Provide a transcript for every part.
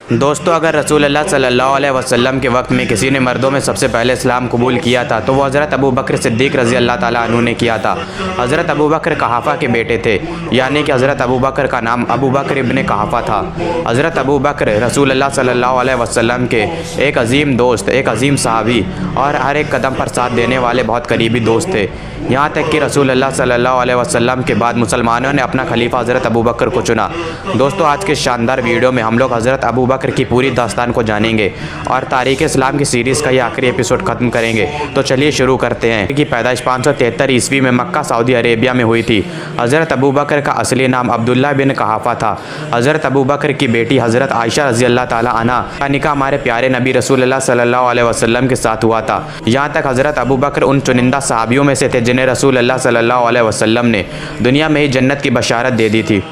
दोस्तों, अगर रसूलुल्लाह सल्लल्लाहु अलैहि वसल्लम के वक्त में किसी ने मर्दों में सबसे पहले इस्लाम कबूल किया था तो वो हज़रत अबू बकर सिद्दीक़ रज़ी अल्लाह ताला अन्हु ने किया था। हज़रत अबू बकर कहाफ़ा के बेटे थे, यानी कि हज़रत अबू बकर का नाम अबू बकर इब्न कहाफ़ा था। हज़रत अबू बकर रसूलुल्लाह सल्लल्लाहु अलैहि वसल्लम के एक अजीम दोस्त, एक अजीम सहाबी और हर एक कदम पर साथ देने वाले बहुत करीबी दोस्त थे। यहाँ तक कि रसूलुल्लाह सल्लल्लाहु अलैहि वसल्लम के बाद मुसलमानों ने अपना खलीफा हज़रत अबू बकर को चुना। दोस्तों, आज के शानदार वीडियो में हम लोग हज़रत अबू बकर की पूरी दास्तान को जानेंगे और तारीख़ इस्लाम की सीरीज़ का ये आखिरी एपिसोड ख़त्म करेंगे। तो चलिए शुरू करते हैं। कि पैदाइश 573 ईस्वी में मक्का सऊदी अरेबिया में हुई थी। हज़रत अबू बकर का असली नाम अब्दुल्लाह बिन कहाफ़ा था। हज़रत अबू बकर की बेटी हज़रत आयशा रज़ी अल्लाह ताला अन्हा का निकाह हमारे प्यारे नबी रसूलुल्लाह सल्लल्लाहु अलैहि वसल्लम के साथ हुआ था। यहाँ तक हज़रत अबू बकर उन चुनिंदा सहाबियों में से थे जिन्हें रसूलुल्लाह सल्लल्लाहु अलैहि वसल्लम ने दुनिया में ही जन्नत की बशारत दे दी थी।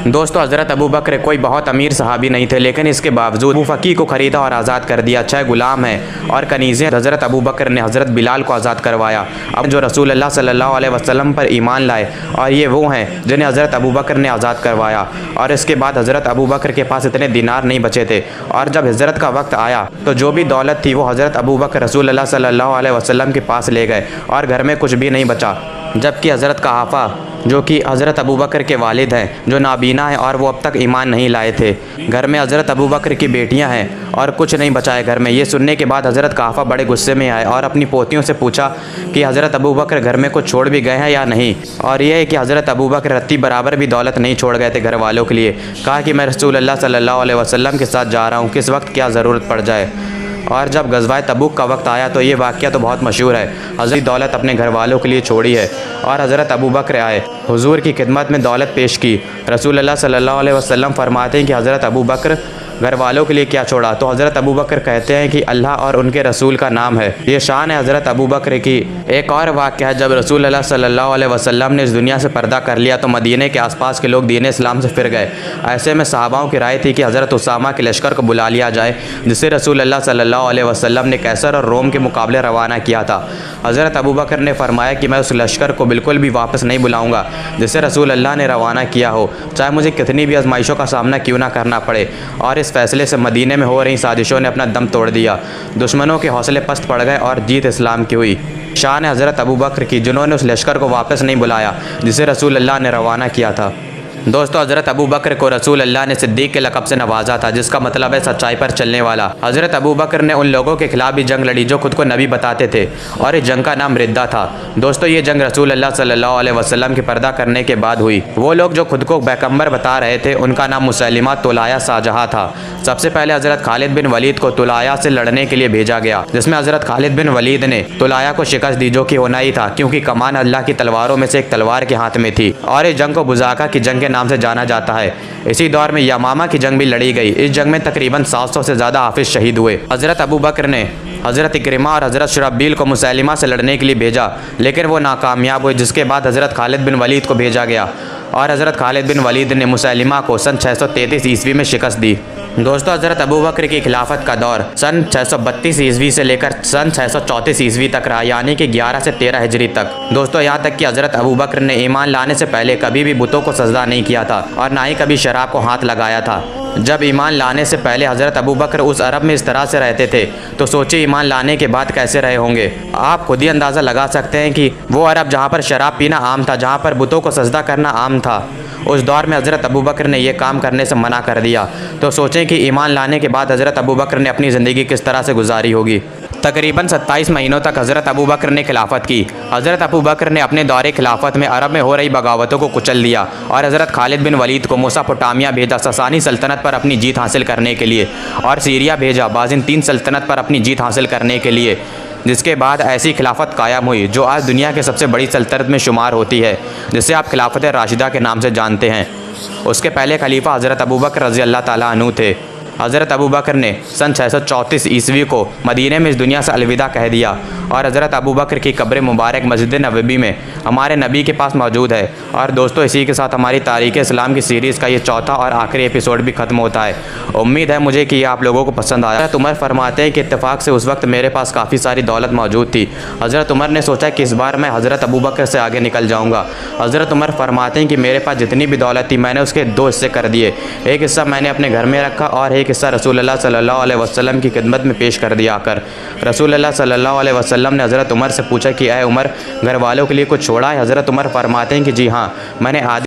दोस्तों, हज़रत अबू बकर कोई बहुत अमीर सहाबी नहीं थे, लेकिन इसके बावजूद अबू फ़की को ख़रीदा और आज़ाद कर दिया। 6 गुलाम हैं और कनीज़ें हज़रत अबू बकर ने हज़रत बिलाल को आज़ाद करवाया। अब जो रसूलुल्लाह सल्लल्लाहु अलैहि वसल्लम पर ईमान लाए और ये वो हैं जिन्हें हज़रत अबू बकर ने आज़ाद करवाया। और इसके बाद हज़रत अबू बकर के पास इतने दिनार नहीं बचे थे और जब हिजरत का वक्त आया तो जो भी दौलत थी वो हज़रत अबू बकर रसूलुल्लाह सल्लल्लाहु अलैहि वसल्लम के पास ले गए और घर में कुछ भी नहीं बचा। जबकि हज़रत कहाफ़ा, जो कि हज़रत अबू बकर के वालिद हैं, जो नाबीना हैं और वो अब तक ईमान नहीं लाए थे, घर में हज़रत अबू बकर की बेटियां हैं और कुछ नहीं बचा है घर में। ये सुनने के बाद हज़रत कहाफ़ा बड़े गुस्से में आए और अपनी पोतियों से पूछा कि हज़रत अबू बकर घर में कुछ छोड़ भी गए हैं या नहीं। और यह है कि हज़रत अबू बकर रत्ती बराबर भी दौलत नहीं छोड़ गए थे घर वालों के लिए। कहा कि मैं रसूलुल्लाह सल्लल्लाहु अलैहि वसल्लम के साथ जा रहा हूँ, किस वक्त क्या ज़रूरत पड़ जाए। और जब गज़वाए तबूक का वक्त आया तो ये वाक़या तो बहुत मशहूर है। हज़रत दौलत अपने घर वालों के लिए छोड़ी है और हज़रत अबू बकर आए, हुज़ूर की खिदमत में दौलत पेश की। रसूलुल्लाह सल्लल्लाहु अलैहि वसल्लम फरमाते हैं कि हज़रत अबू बकर घर वालों के लिए क्या छोड़ा, तो हज़रत अबू बकर कहते हैं कि अल्लाह और उनके रसूल का नाम है। ये शान है हज़रत अबू बकर की। एक और वाक़या है, जब रसूलुल्लाह सल्लल्लाहु अलैहि वसल्लम ने इस दुनिया से पर्दा कर लिया तो मदीने के आसपास के लोग दीन इस्लाम से फिर गए। ऐसे में सहाबाओं की राय थी कि हज़रत उसामा के लश्कर को बुला लिया जाए, जिसे रसूलुल्लाह सल्लल्लाहु अलैहि वसल्लम ने कैसर और रोम के मुकाबले रवाना किया था। हज़रत अबू बकर ने फरमाया कि मैं उस लश्कर को बिल्कुल भी वापस नहीं बुलाऊँगा जिसे रसूलुल्लाह ने रवाना किया हो, चाहे मुझे कितनी भी आजमाइशों का सामना क्यों ना करना पड़े। और इस फैसले से मदीने में हो रही साजिशों ने अपना दम तोड़ दिया। दुश्मनों के हौसले पस्त पड़ गए और जीत इस्लाम की हुई। शान है हज़रत अबू बकर की, जिन्होंने उस लश्कर को वापस नहीं बुलाया जिसे रसूलुल्लाह ने रवाना किया था। दोस्तों, हज़रत अबू बकर को रसूलुल्लाह ने सिद्दीक़ के लक़ब से नवाजा था, जिसका मतलब है सच्चाई पर चलने वाला। हज़रत अबू बकर ने उन लोगों के खिलाफ भी जंग लड़ी जो खुद को नबी बताते थे और इस जंग का नाम रिद्दा था। दोस्तों, ये जंग रसूलुल्लाह सल्लल्लाहु अलैहि वसल्लम के पर्दा करने के बाद हुई। वो लोग जो खुद को पैगंबर बता रहे थे उनका नाम मुसैलिमा तुलाया शाहजहाँ था। सबसे पहले हज़रत खालिद बिन वलीद को तुलाया से लड़ने के लिए भेजा गया, जिसमें हज़रत खालिद बिन वलीद ने तुलाया को शिकस्त दी, जो कि होना ही था क्योंकि कमान अल्लाह की तलवारों में से एक तलवार के हाथ में थी और इस जंग को बुज़ाका की जंग के नाम से जाना जाता है। इसी दौर में यमामा की जंग भी लड़ी गई। इस जंग में तकरीबन 700 से ज़्यादा हाफिज शहीद हुए। हज़रत अबू बकर ने हज़रत इक्रिमा और हज़रत शुरहबील को मुसैलिमा से लड़ने के लिए भेजा, लेकिन वो नाकामयाब हुए, जिसके बाद हज़रत खालिद बिन वलीद को भेजा गया और हज़रत खालिद बिन वलीद ने मुसैलिमा को सन 633 ईस्वी में शिकस्त दी। दोस्तों, हज़रत अबू बकर की खिलाफत का दौर सन 632 ईस्वी से लेकर सन 634 ईस्वी तक रहा, यानी कि 11 से 13 हिजरी तक। दोस्तों, यहाँ तक कि हज़रत अबू बकर ने ईमान लाने से पहले कभी भी बुतों को सजदा नहीं किया था और ना ही कभी शराब को हाथ लगाया था। जब ईमान लाने से पहले हज़रत अबू बकर उस अरब में इस तरह से रहते थे तो सोचिए ईमान लाने के बाद कैसे रहे होंगे। आप खुद ही अंदाज़ा लगा सकते हैं कि वो अरब जहाँ पर शराब पीना आम था, जहाँ पर बुतों को सजदा करना आम था, उस दौर में हज़रत अबू बकर ने यह काम करने से मना कर दिया। तो सोचें कि ईमान लाने के बाद हज़रत अबू बकर ने अपनी ज़िंदगी किस तरह से गुजारी होगी। तकरीबन 27 महीनों तक हज़रत अबू बकर ने खिलाफत की। हज़रत अबू बकर ने अपने दौरे खिलाफत में अरब में हो रही बगावतों को कुचल दिया और हज़रत खालिद बिन वलीद को मेसोपोटामिया भेजा ससानी सल्तनत पर अपनी जीत हासिल करने के लिए, और सीरिया भेजा बाज़ंतीन सल्तनत पर अपनी जीत हासिल करने के लिए, जिसके बाद ऐसी खिलाफत कायम हुई जो आज दुनिया की सबसे बड़ी सल्तनत में शुमार होती है, जिसे आप खिलाफत राशिदा के नाम से जानते हैं। उसके पहले खलीफा हज़रत अबू बकर रज़ी अल्लाह ताला अन्हु थे। हज़रत अबू बकर ने सन 634 ईस्वी को मदीने में इस दुनिया से अलविदा कह दिया और हज़रत अबू बकर की कब्र मुबारक मस्जिद नबवी में हमारे नबी के पास मौजूद है। और दोस्तों, इसी के साथ हमारी तारीख़ इस्लाम की सीरीज़ का ये चौथा और आखिरी एपिसोड भी ख़त्म होता है। उम्मीद है मुझे कि आप लोगों को पसंद आया। हज़रत उमर फरमाते हैं कि इत्तेफाक से उस वक्त मेरे पास काफ़ी सारी दौलत मौजूद थी। हज़रत उमर ने सोचा कि इस बार मैं हज़रत अबू बकर से आगे निकल जाऊँगा। हज़रत उमर फरमाते हैं कि मेरे पास जितनी भी दौलत थी मैंने उसके 2 हिस्से कर दिए। एक हिस्सा मैंने अपने घर में रखा और एक किस्सा रसूलुल्लाह सल्लल्लाहु अलैहि वसल्लम की खिदमत में पेश कर दिया कर रसूलुल्लाह सल्लल्लाहु अलैहि वसल्लम ने हज़रत उमर से पूछा कि ऐ उमर, घर वालों के लिए कुछ छोड़ा है? हज़रत उमर फरमाते हैं कि जी हाँ, मैंने आदि